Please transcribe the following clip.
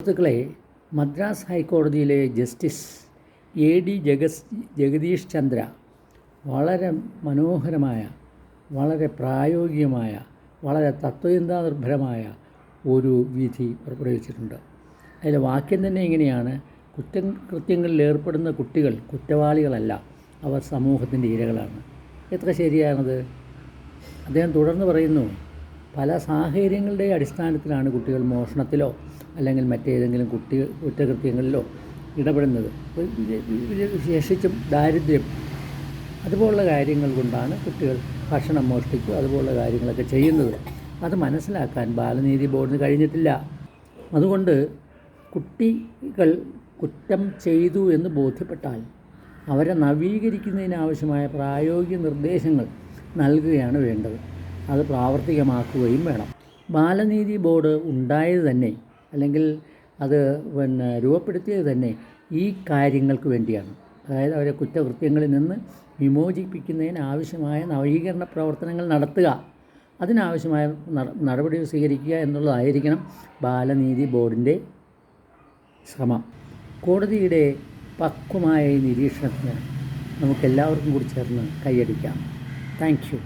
സുഹൃത്തുക്കളെ, മദ്രാസ് ഹൈക്കോടതിയിലെ justice AD Jagdish Chandra വളരെ മനോഹരമായ, വളരെ പ്രായോഗികമായ, വളരെ തത്വചിന്താനിർഭരമായ ഒരു വിധി പുറപ്പെടുവിച്ചിട്ടുണ്ട്. അതിലെ വാക്യം തന്നെ ഇങ്ങനെയാണ്: കുറ്റകൃത്യങ്ങളിൽ ഏർപ്പെടുന്ന കുട്ടികൾ കുറ്റവാളികളല്ല, അവർ സമൂഹത്തിൻ്റെ ഇരകളാണ്. എത്ര ശരിയാണത്? അദ്ദേഹം തുടർന്ന് പറയുന്നു, പല സാഹചര്യങ്ങളുടെ അടിസ്ഥാനത്തിലാണ് കുട്ടികൾ മോഷണത്തിലോ അല്ലെങ്കിൽ മറ്റേതെങ്കിലും കുറ്റകൃത്യങ്ങളിലോ ഇടപെടുന്നത്. വിശേഷിച്ചും ദാരിദ്ര്യം അതുപോലുള്ള കാര്യങ്ങൾ കൊണ്ടാണ് കുട്ടികൾ ഭക്ഷണം മോഷ്ടിക്കുക അതുപോലുള്ള കാര്യങ്ങളൊക്കെ ചെയ്യുന്നത്. അത് മനസ്സിലാക്കാൻ ബാലനീതി ബോർഡിന് കഴിഞ്ഞിട്ടില്ല. അതുകൊണ്ട് കുട്ടികൾ കുറ്റം ചെയ്തു എന്ന് ബോധ്യപ്പെട്ടാൽ അവരെ നവീകരിക്കുന്നതിനാവശ്യമായ പ്രായോഗിക നിർദ്ദേശങ്ങൾ നൽകുകയാണ് വേണ്ടത്. അത് പ്രാവർത്തികമാക്കുകയും വേണം. ബാലനീതി ബോർഡ് ഉണ്ടായത് തന്നെ, അല്ലെങ്കിൽ അത് രൂപപ്പെടുത്തിയത് തന്നെ ഈ കാര്യങ്ങൾക്ക് വേണ്ടിയാണ്. അതായത് അവരെ കുറ്റകൃത്യങ്ങളിൽ നിന്ന് വിമോചിപ്പിക്കുന്നതിനാവശ്യമായ നവീകരണ പ്രവർത്തനങ്ങൾ നടത്തുക, അതിനാവശ്യമായ നടപടികൾ സ്വീകരിക്കുക എന്നുള്ളതായിരിക്കണം ബാലനീതി ബോർഡിൻ്റെ ശ്രമം. കോടതിയുടെ പക്വമായ ഈ നിരീക്ഷണത്തിന് നമുക്കെല്ലാവർക്കും കൂടി ചേർന്ന് കൈയടിക്കാം. Thank you.